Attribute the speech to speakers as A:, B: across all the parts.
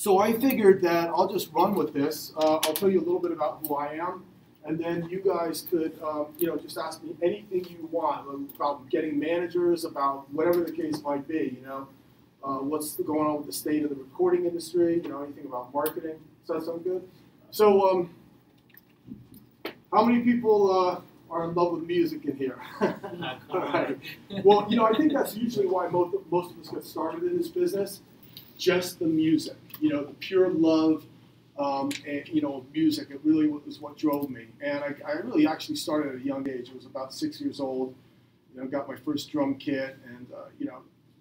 A: So I figured that I'll just run with this. I'll tell you a little bit about who I am, and then you guys could, just ask me anything you want about getting managers, about whatever the case might be. What's going on with the state of the recording industry? Anything about marketing. Does that sound good? So, how many people are in love with music in here? All right. Well, I think that's usually why most of us get started in this business. Just the music, the pure love, and, music. It really was what drove me. And I really actually started at a young age. I was about 6 years old. Got my first drum kit, and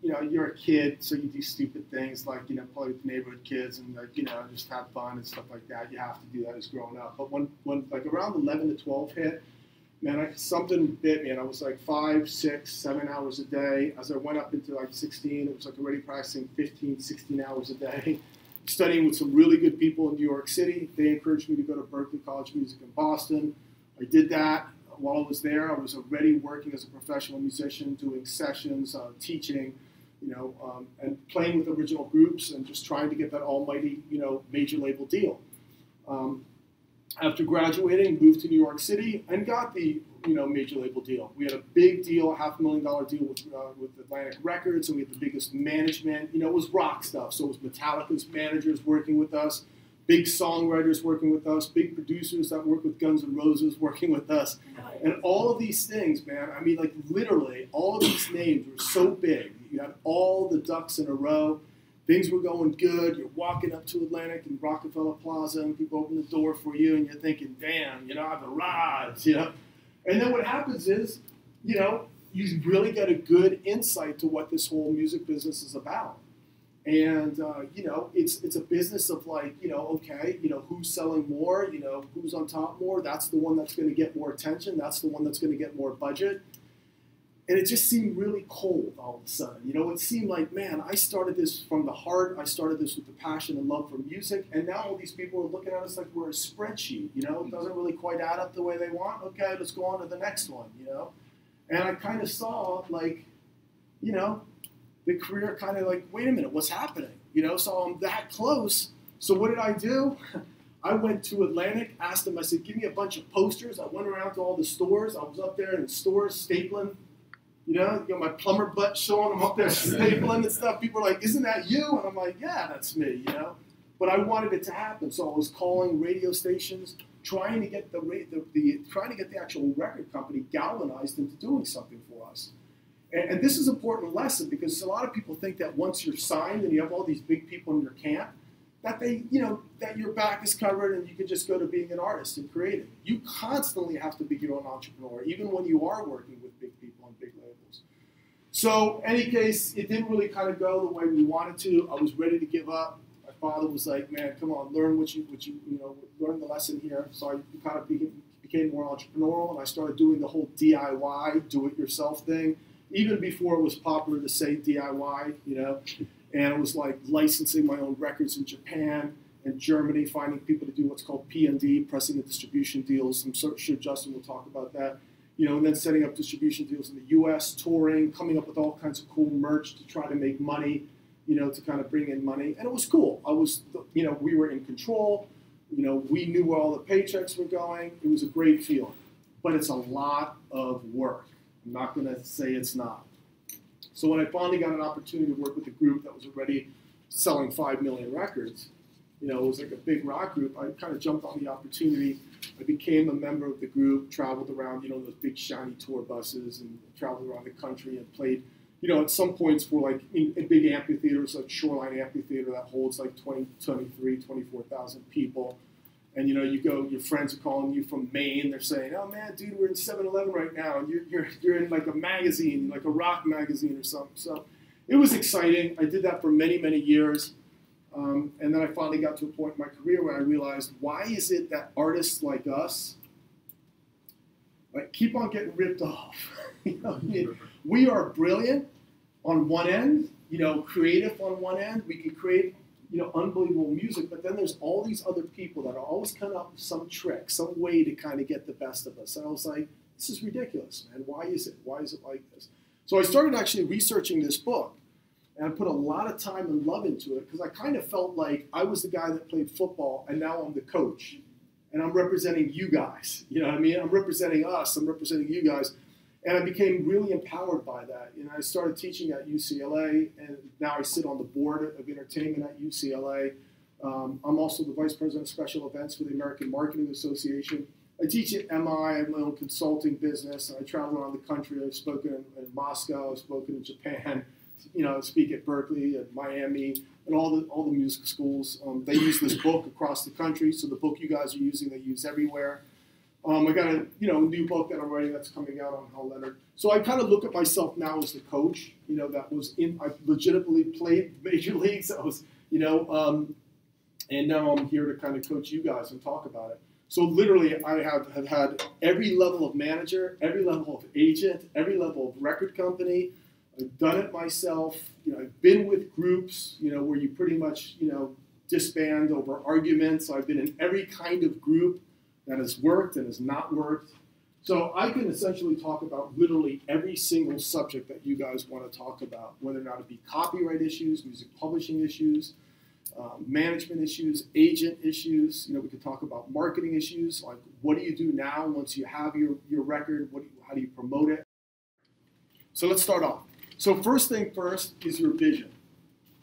A: you're a kid, so you do stupid things like play with the neighborhood kids and just have fun and stuff like that. You have to do that as growing up. But when like around 11 to 12 hit, man, something bit me, and I was like 5, 6, 7 hours a day. As I went up into like 16, it was like already practicing 15, 16 hours a day, studying with some really good people in New York City. They encouraged me to go to Berklee College of Music in Boston. I did that. While I was there, I was already working as a professional musician, doing sessions, teaching, and playing with original groups and just trying to get that almighty, major label deal. After graduating, moved to New York City and got the major label deal. We had a big deal, $500,000 deal with Atlantic Records, and we had the biggest management. It was rock stuff, so it was Metallica's managers working with us, big songwriters working with us, big producers that work with Guns N' Roses working with us, and all of these things, man. I mean, like literally, all of these names were so big. You had all the ducks in a row. Things were going good. You're walking up to Atlantic and Rockefeller Plaza, and people open the door for you, and you're thinking, "Damn, I've arrived." And then what happens is, you really get a good insight to what this whole music business is about. And it's a business of like, okay, who's selling more, who's on top more. That's the one that's going to get more attention. That's the one that's going to get more budget. And it just seemed really cold all of a sudden. It seemed like, man, I started this from the heart. I started this with the passion and love for music. And now all these people are looking at us like we're a spreadsheet. It doesn't really quite add up the way they want. Okay, let's go on to the next one, And I kind of saw, like, the career kind of like, wait a minute, what's happening? So I'm that close. So what did I do? I went to Atlantic, asked them, I said, give me a bunch of posters. I went around to all the stores. I was up there in the stores stapling. My plumber butt showing them up there stapling and stuff. People are like, isn't that you? And I'm like, yeah, that's me, But I wanted it to happen, so I was calling radio stations, trying to get the actual record company galvanized into doing something for us. And this is an important lesson because a lot of people think that once you're signed and you have all these big people in your camp, that that your back is covered and you can just go to being an artist and creating. You constantly have to be your own entrepreneur, even when you are working with big people on big labels. So, any case, it didn't really kind of go the way we wanted to. I was ready to give up. My father was like, "Man, come on, learn learn the lesson here." So I kind of became more entrepreneurial, and I started doing the whole DIY, do-it-yourself thing, even before it was popular to say DIY, And it was like licensing my own records in Japan and Germany, finding people to do what's called P&D, pressing and distribution deals. I'm sure Justin will talk about that. And then setting up distribution deals in the U.S., touring, coming up with all kinds of cool merch to try to make money, to kind of bring in money. And it was cool. We were in control. We knew where all the paychecks were going. It was a great feeling. But it's a lot of work. I'm not going to say it's not. So when I finally got an opportunity to work with a group that was already selling 5 million records, it was like a big rock group, I kind of jumped on the opportunity. I became a member of the group, traveled around, those big shiny tour buses, and traveled around the country and played, at some points for like in big amphitheaters, like Shoreline Amphitheater that holds like 24,000 people. And you go, your friends are calling you from Maine. They're saying, "Oh man, dude, we're in 7-Eleven right now, and you're in like a magazine, like a rock magazine or something." So it was exciting. I did that for many, many years, and then I finally got to a point in my career where I realized, why is it that artists like us keep on getting ripped off? We are brilliant on one end, creative on one end. We can create unbelievable music, but then there's all these other people that are always coming up with some trick, some way to kind of get the best of us. And I was like, this is ridiculous, man. Why is it? Why is it like this? So I started actually researching this book. And I put a lot of time and love into it because I kind of felt like I was the guy that played football and now I'm the coach. And I'm representing you guys. You know what I mean? I'm representing us. I'm representing you guys. And I became really empowered by that. And I started teaching at UCLA, and now I sit on the board of entertainment at UCLA. I'm also the Vice President of Special Events for the American Marketing Association. I teach at MI. I have my own consulting business. I travel around the country. I've spoken in Moscow. I've spoken in Japan. You know, I speak at Berkeley, at Miami, and all the music schools. They use this book across the country. So the book you guys are using, they use everywhere. I got a new book that I'm writing that's coming out on Hal Leonard. So I kind of look at myself now as the coach. You know, I legitimately played major leagues. I was, and now I'm here to kind of coach you guys and talk about it. So literally, I have had every level of manager, every level of agent, every level of record company. I've done it myself. You know, I've been with groups, where you pretty much, disband over arguments. I've been in every kind of group that has worked and has not worked. So I can essentially talk about literally every single subject that you guys want to talk about, whether or not it be copyright issues, music publishing issues, management issues, agent issues. We could talk about marketing issues, like what do you do now once you have your record? How do you promote it? So let's start off. So first thing first is your vision.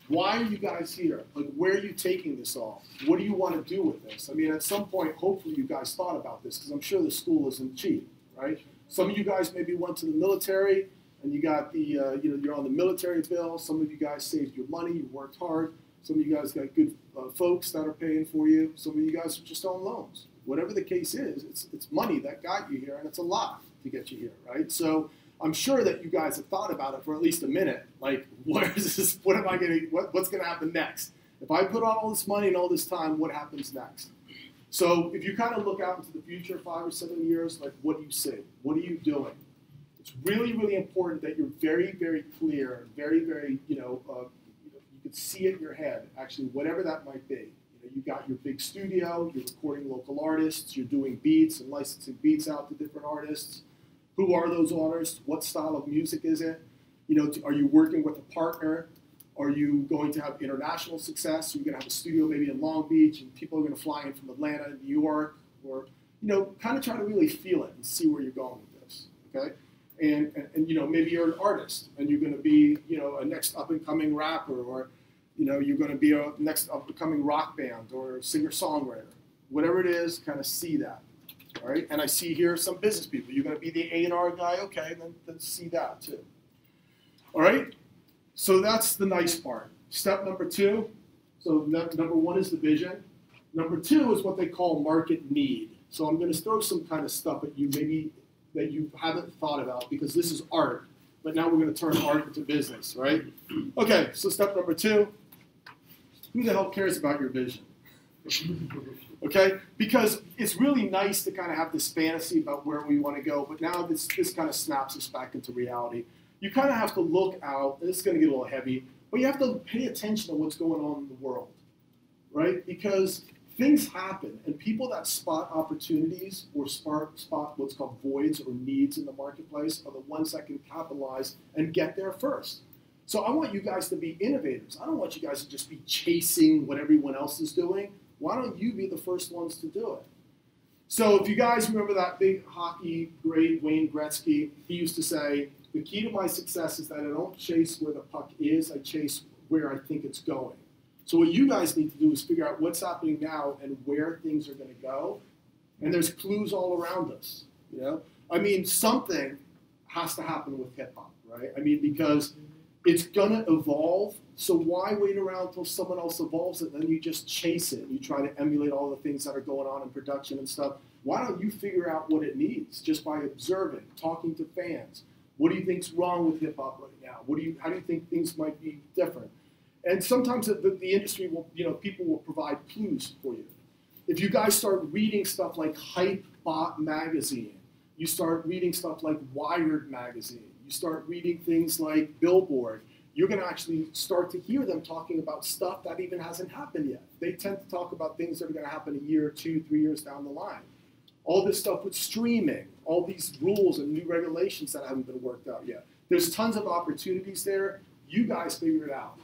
A: Why are you guys here? Like, where are you taking this all? What do you want to do with this? I mean, at some point, hopefully you guys thought about this, because I'm sure the school isn't cheap, right? Some of you guys maybe went to the military, and you got the, you're on the military bill. Some of you guys saved your money, you worked hard. Some of you guys got good folks that are paying for you. Some of you guys are just on loans. Whatever the case is, it's money that got you here, and it's a lot to get you here, right? So I'm sure that you guys have thought about it for at least a minute. Like, what's going to happen next? If I put on all this money and all this time, what happens next? So if you kind of look out into the future, 5 or 7 years, like, what do you see? What are you doing? It's really, really important that you're very, very clear, very, very, you can see it in your head, actually, whatever that might be. You got your big studio, you're recording local artists, you're doing beats and licensing beats out to different artists. Who are those artists? What style of music is it? Are you working with a partner? Are you going to have international success? Are you going to have a studio maybe in Long Beach and people are going to fly in from Atlanta and New York? Or, kind of try to really feel it and see where you're going with this, okay? And maybe you're an artist and you're going to be, a next up-and-coming rapper, or, you're going to be a next up-and-coming rock band or singer-songwriter. Whatever it is, kind of see that. All right, and I see here some business people. You're going to be the A&R guy, okay? Then see that too. All right, so that's the nice part. Step number 2. So number 1 is the vision. Number 2 is what they call market need. So I'm going to throw some kind of stuff at you, maybe that you haven't thought about, because this is art. But now we're going to turn art into business, right? Okay, so step number 2. Who the hell cares about your vision? Okay, because it's really nice to kind of have this fantasy about where we want to go, but now this kind of snaps us back into reality. You kind of have to look out, and this is going to get a little heavy, but you have to pay attention to what's going on in the world, right? Because things happen, and people that spot opportunities or spot what's called voids or needs in the marketplace are the ones that can capitalize and get there first. So I want you guys to be innovators. I don't want you guys to just be chasing what everyone else is doing. Why don't you be the first ones to do it? So if you guys remember that big hockey great Wayne Gretzky, he used to say, the key to my success is that I don't chase where the puck is, I chase where I think it's going. So what you guys need to do is figure out what's happening now and where things are going to go. And there's clues all around us. I mean, something has to happen with hip hop, right? I mean, because it's going to evolve. So why wait around until someone else evolves it, and then you just chase it? You try to emulate all the things that are going on in production and stuff. Why don't you figure out what it needs just by observing, talking to fans? What do you think's wrong with hip-hop right now? How do you think things might be different? And sometimes the industry will, people will provide clues for you. If you guys start reading stuff like Hype Bot magazine, you start reading stuff like Wired magazine, you start reading things like Billboard, you're going to actually start to hear them talking about stuff that even hasn't happened yet. They tend to talk about things that are going to happen a year, 2, 3 years down the line. All this stuff with streaming, all these rules and new regulations that haven't been worked out yet. There's tons of opportunities there. You guys figure it out.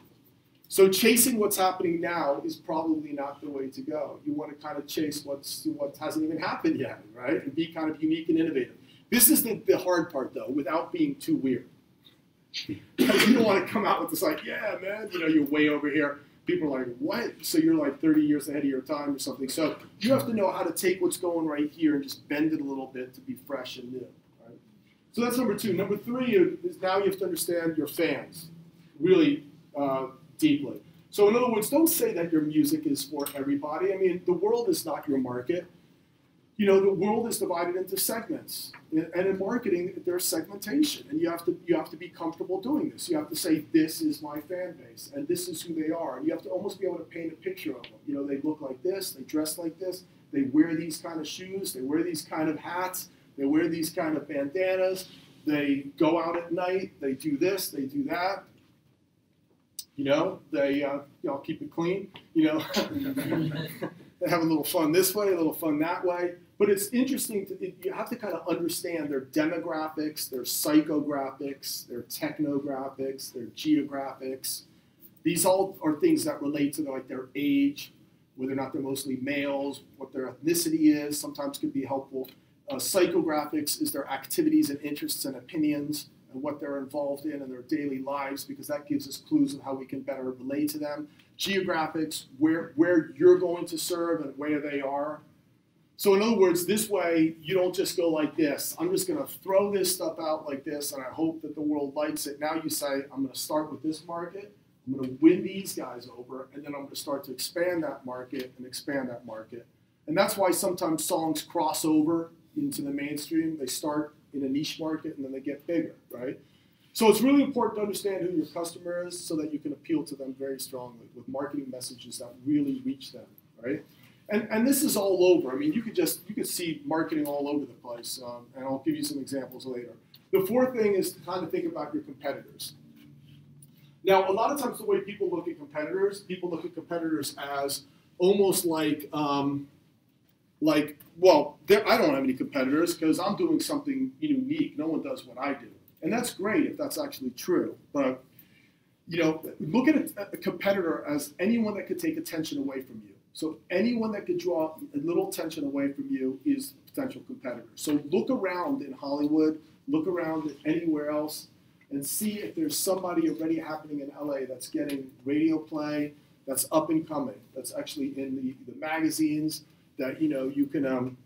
A: So chasing what's happening now is probably not the way to go. You want to kind of chase what hasn't even happened yet, right? And be kind of unique and innovative. This is the hard part, though, without being too weird. Because you don't want to come out with this like, yeah, man, you're way over here. People are like, what? So you're like 30 years ahead of your time or something. So you have to know how to take what's going right here and just bend it a little bit to be fresh and new. Right? So that's number 2. Number 3 is now you have to understand your fans really deeply. So in other words, don't say that your music is for everybody. I mean, the world is not your market. The world is divided into segments, and in marketing, there's segmentation, and you have to be comfortable doing this. You have to say, this is my fan base, and this is who they are, and you have to almost be able to paint a picture of them. They look like this, they dress like this, they wear these kind of shoes, they wear these kind of hats, they wear these kind of bandanas, they go out at night, they do this, they do that. They keep it clean. They have a little fun this way, a little fun that way. But it's interesting, you have to kind of understand their demographics, their psychographics, their technographics, their geographics. These all are things that relate to their age, whether or not they're mostly males, what their ethnicity is, sometimes could be helpful. Psychographics is their activities and interests and opinions and what they're involved in their daily lives, because that gives us clues of how we can better relate to them. Geographics, where you're going to serve and where they are. So in other words, this way, you don't just go like this. I'm just going to throw this stuff out like this, and I hope that the world likes it. Now you say, I'm going to start with this market. I'm going to win these guys over, and then I'm going to start to expand that market and expand that market. And that's why sometimes songs cross over into the mainstream. They start in a niche market, and then they get bigger, right? So it's really important to understand who your customer is so that you can appeal to them very strongly with marketing messages that really reach them, right? And this is all over. I mean, you could see marketing all over the place, and I'll give you some examples later. The 4th thing is to kind of think about your competitors. Now, a lot of times the way people look at competitors as almost like, well, I don't have any competitors because I'm doing something unique. No one does what I do. And that's great if that's actually true. But, look at a competitor as anyone that could take attention away from you. So anyone that could draw a little attention away from you is a potential competitor. So look around in Hollywood, look around anywhere else, and see if there's somebody already happening in LA that's getting radio play, that's up and coming, that's actually in the magazines, that you can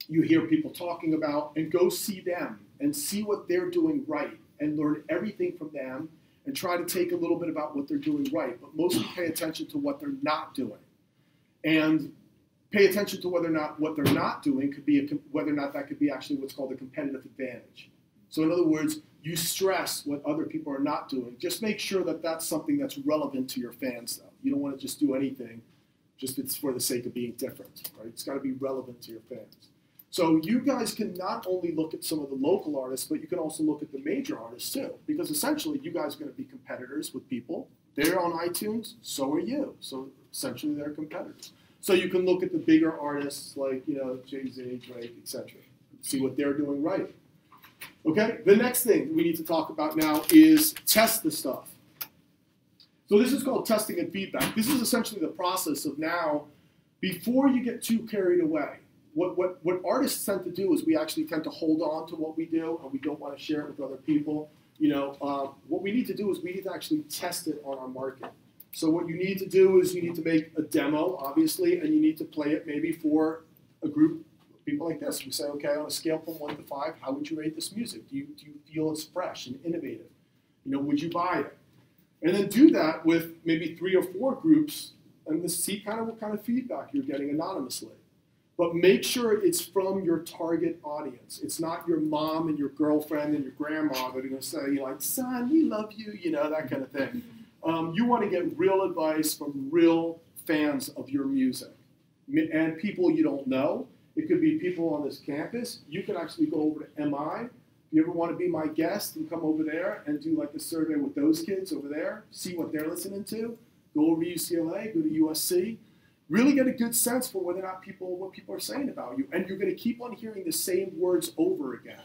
A: you hear people talking about, and go see them and see what they're doing right and learn everything from them and try to take a little bit about what they're doing right, but mostly pay attention to what they're not doing. And pay attention to whether or not what they're not doing could be whether or not that could be actually what's called a competitive advantage. So in other words, you stress what other people are not doing. Just make sure that that's something that's relevant to your fans, though. You don't want to just do anything just it's for the sake of being different, right? It's got to be relevant to your fans. So you guys can not only look at some of the local artists, but you can also look at the major artists too, because essentially you guys are going to be competitors with people. They're on iTunes, so are you. So essentially they're competitors. So you can look at the bigger artists like, Jay-Z, Drake, etc. See what they're doing right. Okay, the next thing we need to talk about now is test the stuff. So this is called testing and feedback. This is essentially the process of now, before you get too carried away. What artists tend to do is we actually tend to hold on to what we do, and we don't want to share it with other people. What we need to do is we need to actually test it on our market. So what you need to do is you need to make a demo, obviously, and you need to play it maybe for a group of people like this. We say, okay, on a scale from 1 to 5, how would you rate this music? Do you feel it's fresh and innovative? Would you buy it? And then do that with maybe 3 or 4 groups and see kind of what kind of feedback you're getting anonymously. But make sure it's from your target audience. It's not your mom and your girlfriend and your grandma that are going to say, son, we love you, that kind of thing. You want to get real advice from real fans of your music. And people you don't know. It could be people on this campus. You can actually go over to MI. If you ever want to be my guest and come over there and do like a survey with those kids over there, see what they're listening to, go over to UCLA, go to USC. Really get a good sense for whether or not what people are saying about you. And you're going to keep on hearing the same words over again.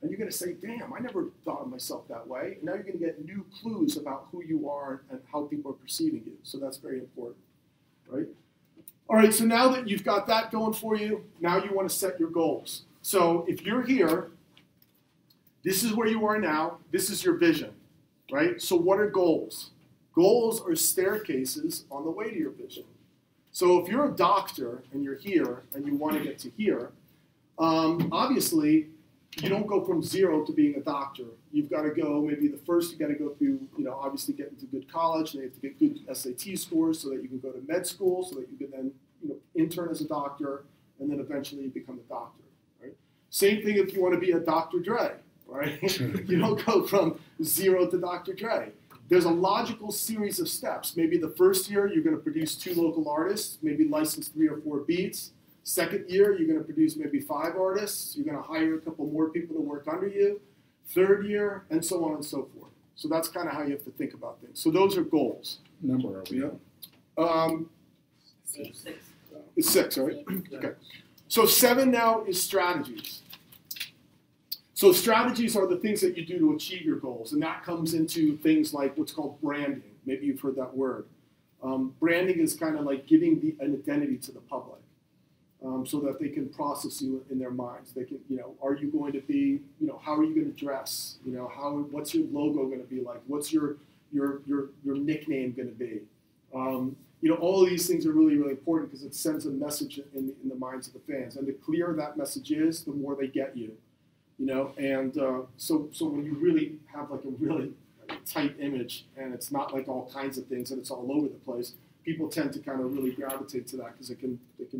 A: And you're going to say, damn, I never thought of myself that way. And now you're going to get new clues about who you are and how people are perceiving you. So that's very important, right? All right, so now that you've got that going for you, now you want to set your goals. So if you're here, this is where you are now. This is your vision, right? So what are goals? Goals are staircases on the way to your vision. So if you're a doctor and you're here and you want to get to here, obviously, you don't go from zero to being a doctor. You've got to go, maybe the first you got to go through, obviously get into good college, and you have to get good SAT scores so that you can go to med school, so that you can then, intern as a doctor, and then eventually become a doctor, right? Same thing if you want to be a Dr. Dre, right? You don't go from zero to Dr. Dre. There's a logical series of steps. Maybe the first year you're going to produce 2 local artists, maybe license 3 or 4 beats. Second year, you're going to produce maybe 5 artists. You're going to hire a couple more people to work under you. Third year, and so on and so forth. So that's kind of how you have to think about things. So those are goals.
B: Number are we?
C: Six.
A: It's 6, right? Okay. So 7 now is strategies. So strategies are the things that you do to achieve your goals. And that comes into things like what's called branding. Maybe you've heard that word. Branding is kind of like giving an identity to the public. So that they can process you in their minds. They can, are you going to be, how are you going to dress? What's your logo going to be like? What's your nickname going to be? All of these things are really, really important because it sends a message in the minds of the fans. And the clearer that message is, the more they get you. And so when you really have like a really tight image and it's not like all kinds of things and it's all over the place, people tend to kind of really gravitate to that because it can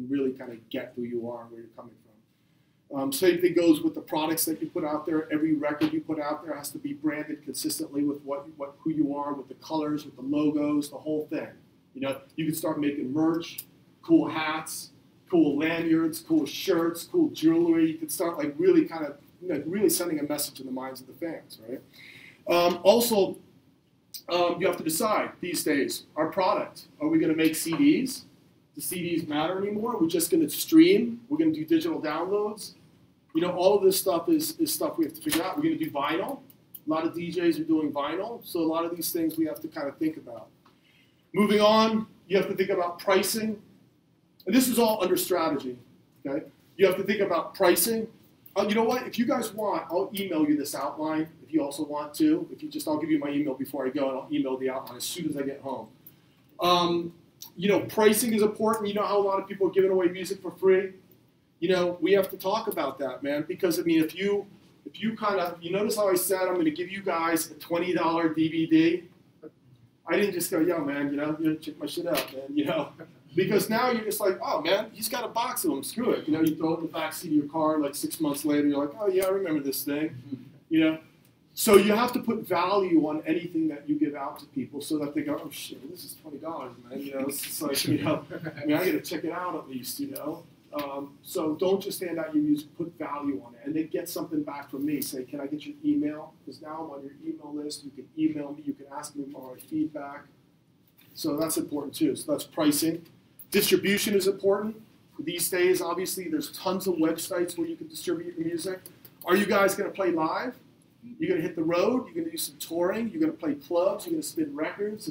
A: really kind of get who you are and where you're coming from. Same thing goes with the products that you put out there. Every record you put out there has to be branded consistently with who you are, with the colors, with the logos, the whole thing. You can start making merch, cool hats, cool lanyards, cool shirts, cool jewelry. You can start like really kind of really sending a message in the minds of the fans, right? Also, you have to decide these days, our product, are we going to make CDs? Do CDs matter anymore? We're just going to stream? We're going to do digital downloads? All of this stuff is stuff we have to figure out. We're going to do vinyl. A lot of DJs are doing vinyl, so a lot of these things we have to kind of think about. Moving on, you have to think about pricing. And this is all under strategy, okay? You have to think about pricing. You know what? If you guys want, I'll email you this outline if you also want to. I'll give you my email before I go, and I'll email the outline as soon as I get home. Pricing is important. You know how a lot of people are giving away music for free? We have to talk about that, man. Because, if you kind of, you notice how I said I'm going to give you guys a $20 DVD? I didn't just go, yo, man, check my shit out, man, Because now you're just like, oh, man, he's got a box of them. Screw it. You throw it in the backseat of your car, like 6 months later, you're like, oh, yeah, I remember this thing. So you have to put value on anything that you give out to people so that they go, oh, shit, this is $20, man. It's just like, I got to check it out at least, So don't just hand out your music, put value on it. And then get something back from me. Say, can I get your email? Because now I'm on your email list. You can email me. You can ask me for my feedback. So that's important too. So that's pricing. Distribution is important. These days, obviously, there's tons of websites where you can distribute your music. Are you guys going to play live? You're going to hit the road? You're going to do some touring? You're going to play clubs? You're going to spin records?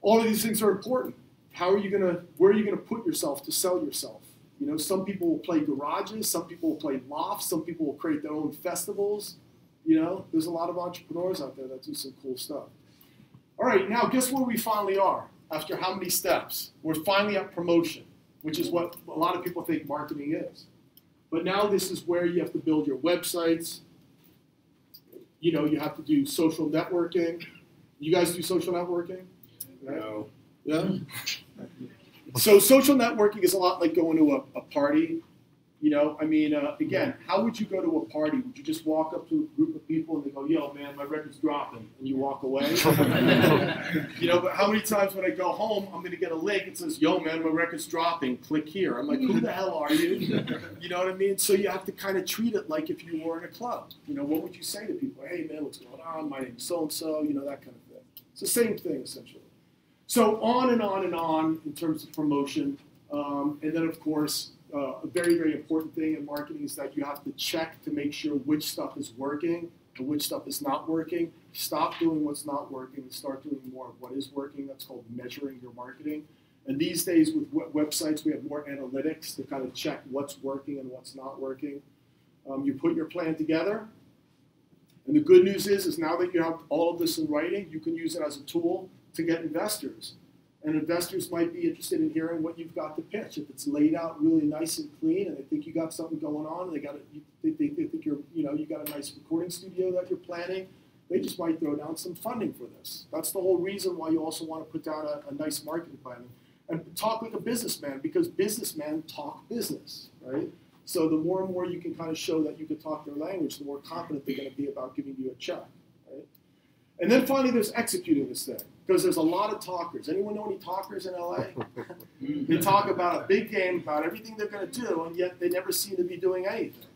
A: All of these things are important. Where are you going to put yourself to sell yourself? Some people will play garages. Some people will play lofts. Some people will create their own festivals. There's a lot of entrepreneurs out there that do some cool stuff. All right, now guess where we finally are after how many steps? We're finally at promotion, which is what a lot of people think marketing is. But now this is where you have to build your websites. You have to do social networking. You guys do social networking?
B: No.
A: Yeah? So social networking is a lot like going to a party. Again, how would you go to a party? Would you just walk up to a group of people and they go, yo, man, my record's dropping, and you walk away? But how many times when I go home, I'm going to get a link that says, yo, man, my record's dropping, click here. I'm like, who the hell are you? You know what I mean? So you have to kind of treat it like if you were in a club. What would you say to people? Hey, man, what's going on? My name's so-and-so, that kind of thing. It's the same thing, essentially. So on and on and on in terms of promotion. And then, of course, a very, very important thing in marketing is that you have to check to make sure which stuff is working and which stuff is not working. Stop doing what's not working and start doing more of what is working. That's called measuring your marketing. And these days with websites, we have more analytics to kind of check what's working and what's not working. You put your plan together. And the good news is now that you have all of this in writing, you can use it as a tool to get investors. And investors might be interested in hearing what you've got to pitch. If it's laid out really nice and clean, and they think you got something going on, and they think you're, you got a nice recording studio that you're planning, they just might throw down some funding for this. That's the whole reason why you also want to put down a nice marketing plan. And talk like a businessman, because businessmen talk business, right? So the more and more you can kind of show that you can talk their language, the more confident they're going to be about giving you a check, right? And then finally, there's executing this thing, because there's a lot of talkers. Anyone know any talkers in LA? They talk about a big game, about everything they're going to do, and yet they never seem to be doing anything.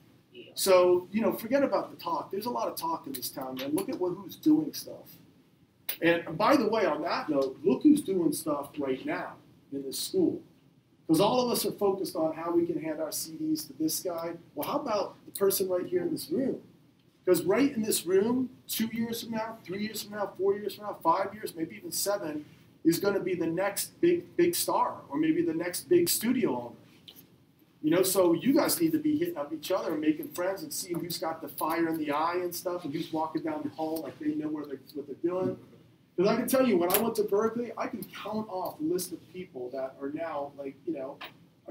A: So, forget about the talk. There's a lot of talk in this town, man. Look at who's doing stuff. And by the way, on that note, look who's doing stuff right now in this school. Because all of us are focused on how we can hand our CDs to this guy. Well, how about the person right here in this room? Because right in this room, 2 years from now, 3 years from now, 4 years from now, 5 years, maybe even 7, is going to be the next big star, or maybe the next big studio owner. So you guys need to be hitting up each other and making friends and seeing who's got the fire in the eye and stuff, and who's walking down the hall like they know what they're doing. Because I can tell you, when I went to Berkeley, I can count off a list of people that are now,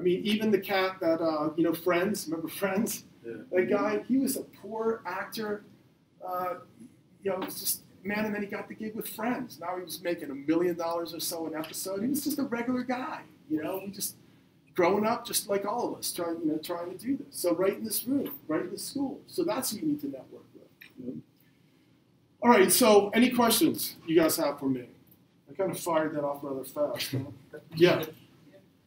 A: even the cat that, Friends, remember Friends? Yeah. That guy, he was a poor actor, it was just, man, and then he got the gig with Friends. Now he was making $1 million or so an episode. He was just a regular guy, we just, growing up just like all of us, trying to do this. So right in this room, right in this school. So that's who you need to network with. All right, so any questions you guys have for me? I kind of fired that off rather fast. Yeah.
C: What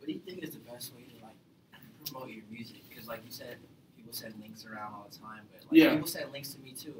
C: do you think is the best way to promote your music? Because like you said, people send links around all the time, but people send links to me too,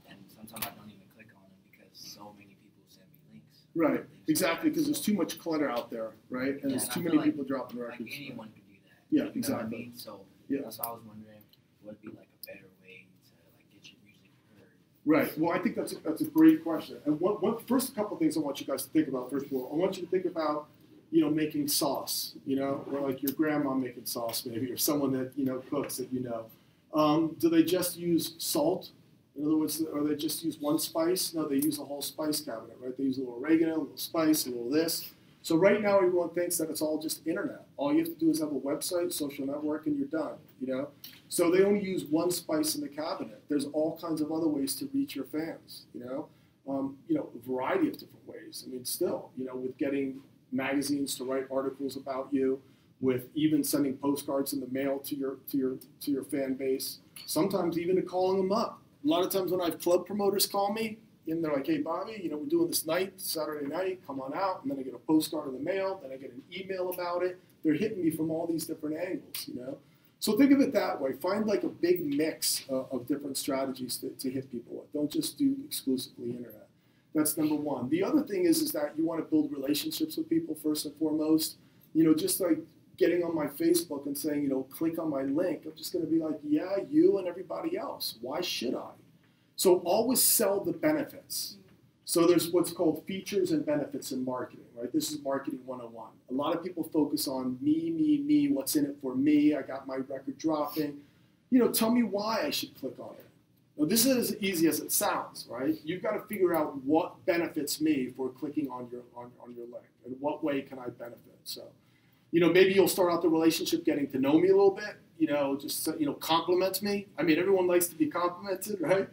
C: and sometimes I don't even click on them because so many people send me links.
A: Right, exactly, because there's too much clutter out there, right? And there's too many people dropping records.
C: Like anyone could do that.
A: Yeah, exactly.
C: What I mean? So that's why I was wondering what would be like a better way to get your music heard.
A: Right. Well, I think that's a great question. And first, a couple of things I want you guys to think about. First of all, I want you to think about, making sauce, or like your grandma making sauce maybe, or someone that, cooks that do they just use salt? In other words, or they just use one spice? No, they use a whole spice cabinet, right? They use a little oregano, a little spice, a little this. So right now, everyone thinks that it's all just internet. All you have to do is have a website, social network, and you're done, So they only use one spice in the cabinet. There's all kinds of other ways to reach your fans, a variety of different ways. I mean, still, with getting magazines to write articles about you, with even sending postcards in the mail to your fan base, sometimes even to calling them up. A lot of times when I have club promoters call me, and they're like, hey, Bobby, we're doing this night, Saturday night, come on out. And then I get a postcard in the mail, then I get an email about it. They're hitting me from all these different angles, So think of it that way. Find like a big mix of different strategies to hit people with. Don't just do exclusively internet. That's number one. The other thing is that you want to build relationships with people first and foremost. Just like getting on my Facebook and saying, click on my link. I'm just going to be like, yeah, you and everybody else. Why should I? So always sell the benefits. So there's what's called features and benefits in marketing, right? This is marketing 101. A lot of people focus on me, what's in it for me, I got my record dropping. Tell me why I should click on it. Now, this is as easy as it sounds, right? You've got to figure out what benefits me for clicking on your link, and what way can I benefit. So, maybe you'll start out the relationship getting to know me a little bit, just, compliment me. I mean, everyone likes to be complimented, right?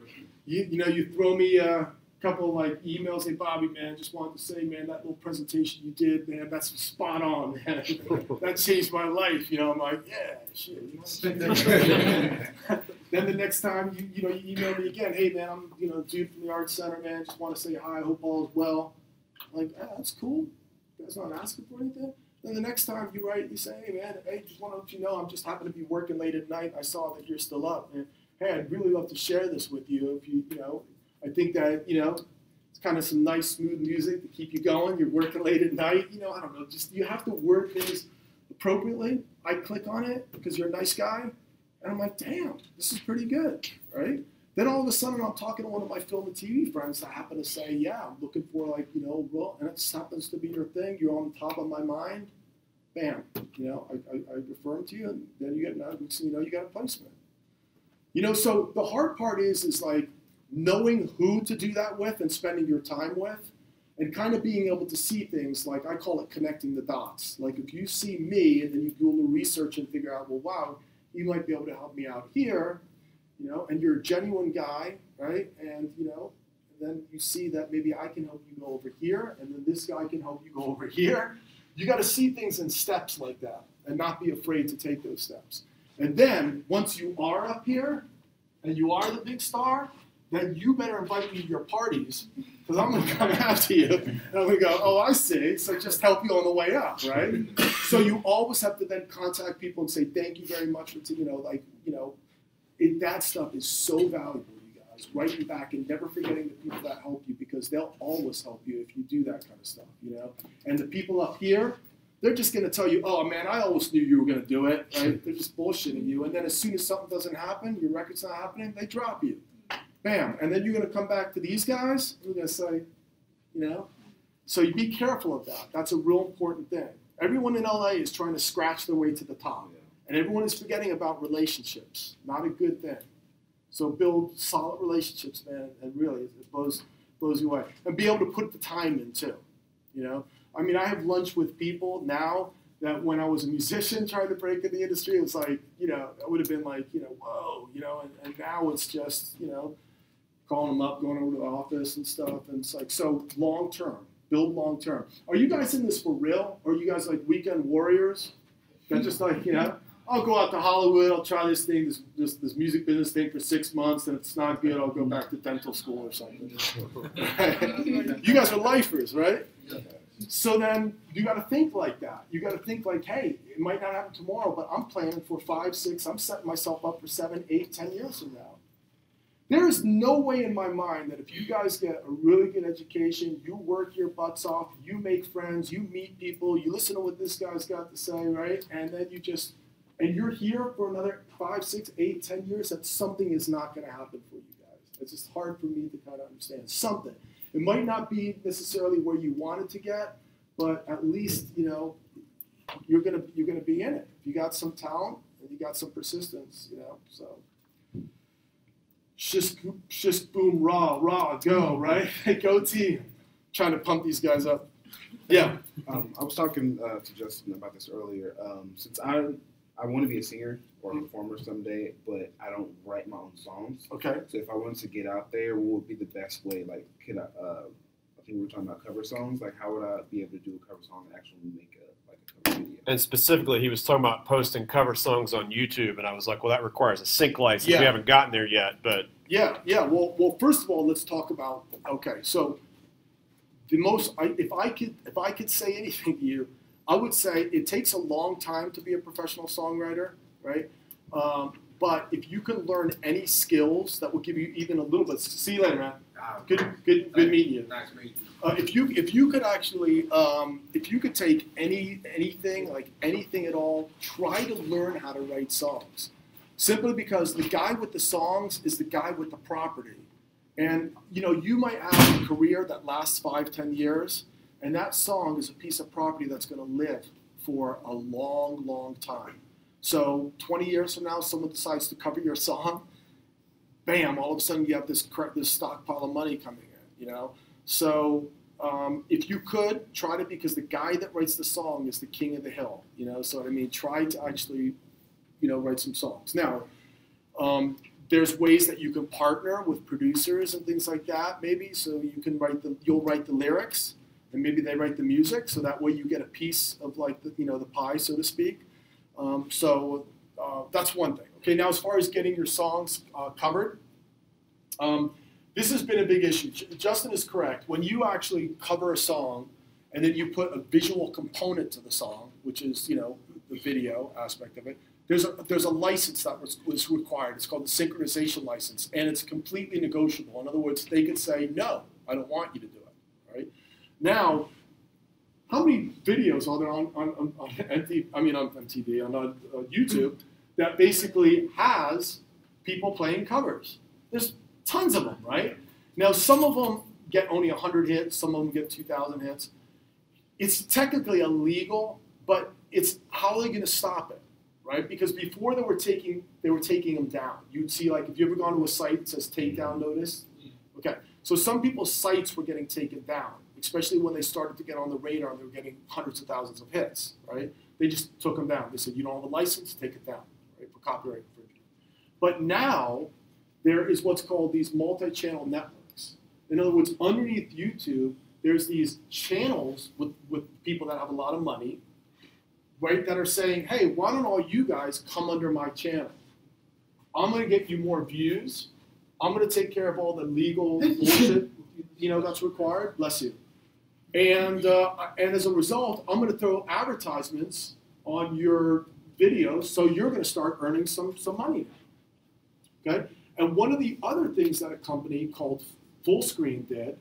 A: You throw me a couple of emails, hey Bobby, man, just wanted to say, man, that little presentation you did, man, that's spot on, man. That changed my life. I'm like, yeah, shit. Then the next time you email me again, hey man, I'm dude from the Arts Center, man, just want to say hi, hope all is well. I'm like, that's cool. You guys not asking for anything? Then the next time you write, you say, hey man, hey, just want to let you know, I'm just happen to be working late at night. I saw that you're still up. And hey, I'd really love to share this with you. If you I think that it's kind of some nice smooth music to keep you going. You're working late at night. I don't know. Just you have to word things appropriately, I click on it because you're a nice guy, and I'm like, damn, this is pretty good, right? Then all of a sudden I'm talking to one of my film and TV friends that happen to say, yeah, I'm looking for like, you know, well, and it just happens to be your thing. You're on top of my mind. Bam, you know, I refer them to you, and then you get, you know, you got a placement. You know, so the hard part is like knowing who to do that with and spending your time with, and kind of being able to see things, like I call it connecting the dots. Like if you see me and then you do a little research and figure out, well, wow, you might be able to help me out here, you know, and you're a genuine guy, right? And, you know, then you see that maybe I can help you go over here, and then this guy can help you go over here. You got to see things in steps like that and not be afraid to take those steps. And then once you are up here and you are the big star, then you better invite me to your parties, because I'm going to come after you. And I'm going to go, oh, I see. So just help you on the way up, right? So you always have to then contact people and say, thank you very much for, you know, like, you know, that stuff is so valuable, you guys. Writing back and never forgetting the people that help you, because they'll always help you if you do that kind of stuff, you know. And the people up here, they're just going to tell you, oh, man, I always knew you were going to do it, right? They're just bullshitting you. And then as soon as something doesn't happen, your record's not happening, they drop you. Bam. And then you're going to come back to these guys, and you're going to say, you know. So you be careful of that. That's a real important thing. Everyone in LA is trying to scratch their way to the top. And everyone is forgetting about relationships. Not a good thing. So build solid relationships, man, and really, it blows you away. And be able to put the time in, too, you know. I mean, I have lunch with people now that when I was a musician trying to break in the industry, it was like, you know, I would have been like, you know, whoa, you know, and now it's just, you know, calling them up, going over to the office and stuff. And it's like, so long term, build long term. Are you guys in this for real? Or are you guys like weekend warriors? That just like, you know, I'll go out to Hollywood, I'll try this thing, this music business thing for 6 months, and if it's not good, I'll go back to dental school or something. You guys are lifers, right? So then you got to think like that. You got to think like, hey, it might not happen tomorrow, but I'm planning for 5, 6, I'm setting myself up for 7, 8, 10 years from now. There is no way in my mind that if you guys get a really good education, you work your butts off, you make friends, you meet people, you listen to what this guy's got to say, right? And then you just, and you're here for another 5, 6, 8, 10 years, that something is not going to happen for you guys. It's just hard for me to kind of understand. Something. It might not be necessarily where you wanted to get, but at least, you know, you're gonna be in it. If you got some talent and you got some persistence, you know, so. Shish, boom, rah, go, right? Go team. Trying to pump these guys up. Yeah.
B: I was talking to Justin about this earlier. Since I want to be a singer or a performer someday, but I don't write my own songs.
A: Okay.
B: So if I wanted to get out there, what would be the best way? Like, could I think we were talking about cover songs. Like, how would I be able to do a cover song and actually make a cover video?
D: And specifically, he was talking about posting cover songs on YouTube, and I was like, well, that requires a sync license. Yeah. We haven't gotten there yet, but
A: yeah. Well, first of all, let's talk about. Okay, so if I could say anything to you, I would say it takes a long time to be a professional songwriter, right? But if you can learn any skills that will give you even a little bit. See you later, man. Good meeting you.
E: Nice meeting you.
A: If you could actually, if you could take anything, like anything at all, try to learn how to write songs. Simply because the guy with the songs is the guy with the property. And, you know, you might have a career that lasts 5, 10 years, and that song is a piece of property that's going to live for a long, long time. So 20 years from now, someone decides to cover your song, bam, all of a sudden you have this stockpile of money coming in, you know. So if you could, try to, because the guy that writes the song is the king of the hill, you know. So, I mean, try to actually, you know, write some songs. Now, there's ways that you can partner with producers and things like that, maybe. So you can you'll write the lyrics, and maybe they write the music. So that way you get a piece of like the, you know, the pie, so to speak. So that's one thing. Okay, now as far as getting your songs covered, this has been a big issue. Justin is correct. When you actually cover a song and then you put a visual component to the song, which is, you know, the video aspect of it, there's a license that was required. It's called the synchronization license, and it's completely negotiable. In other words, they could say, no, I don't want you to do it. Right? Now, how many videos are there on MTV, on YouTube that basically has people playing covers? There's tons of them, right? Now, some of them get only 100 hits, some of them get 2,000 hits. It's technically illegal, but it's how are they going to stop it, right? Because before they were taking them down. You'd see, like, if you ever gone to a site that says takedown notice, okay. So some people's sites were getting taken down, especially when they started to get on the radar and they were getting hundreds of thousands of hits, right? They just took them down. They said, you don't have a license, take it down, right, for copyright infringement. But now there is what's called these multi-channel networks. In other words, underneath YouTube, there's these channels with people that have a lot of money, right, that are saying, hey, why don't all you guys come under my channel? I'm going to get you more views. I'm going to take care of all the legal bullshit, that's required. Bless you. And as a result, I'm going to throw advertisements on your videos, so you're going to start earning some money now. Okay? And one of the other things that a company called Fullscreen did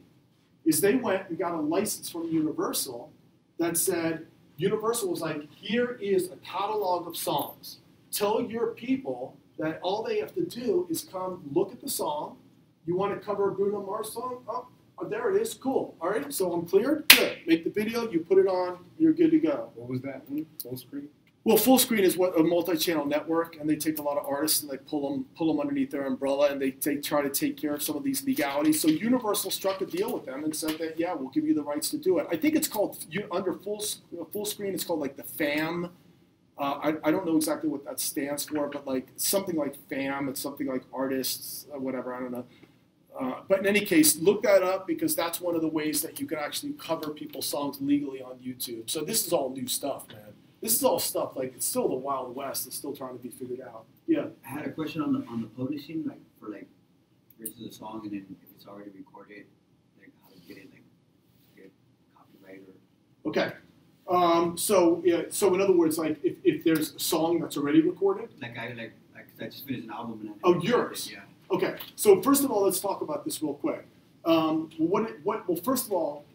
A: is they went and got a license from Universal that said, Universal was like, here is a catalog of songs. Tell your people that all they have to do is come look at the song. You want to cover a Bruno Mars song? Oh, there it is. Cool. All right, so I'm cleared. Good. Make the video. You put it on. You're good to go.
B: What was that one? Fullscreen?
A: Well, Fullscreen is a multi-channel network, and they take a lot of artists and they pull them underneath their umbrella, and they try to take care of some of these legalities. So Universal struck a deal with them and said that, yeah, we'll give you the rights to do it. I think it's called, under Fullscreen, it's called like the FAM. I don't know exactly what that stands for, but like something like FAM, it's something like artists, whatever, I don't know. But in any case, look that up, because that's one of the ways that you can actually cover people's songs legally on YouTube. So this is all new stuff, man. This is all stuff, like, it's still the Wild West. It's still trying to be figured out. Yeah.
E: I had a question on the publishing, like, for, like, here's the song, and then if it's already recorded, like, how to get it, like, get copyright or...
A: Okay. So in other words, like, if there's a song that's already recorded?
E: Like, I just finished an album. And
A: oh, yours?
E: It, yeah.
A: Okay. So first of all, let's talk about this real quick. First of all,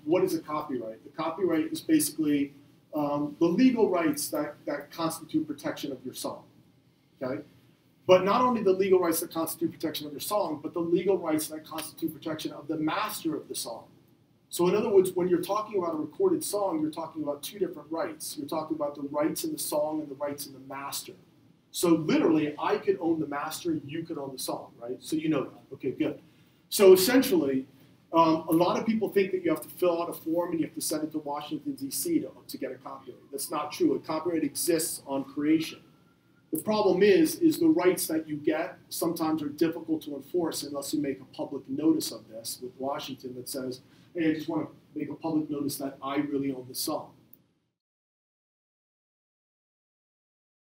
A: what is a copyright? The copyright is basically the legal rights that constitute protection of your song, okay? But not only the legal rights that constitute protection of your song, but the legal rights that constitute protection of the master of the song. So in other words, when you're talking about a recorded song, you're talking about two different rights. You're talking about the rights in the song and the rights in the master. So literally, I could own the master, you could own the song, right? So you know that. Okay, good. So essentially, a lot of people think that you have to fill out a form and you have to send it to Washington, D.C. to get a copyright. That's not true. A copyright exists on creation. The problem is the rights that you get sometimes are difficult to enforce unless you make a public notice of this with Washington that says, hey, I just want to make a public notice that I really own the song.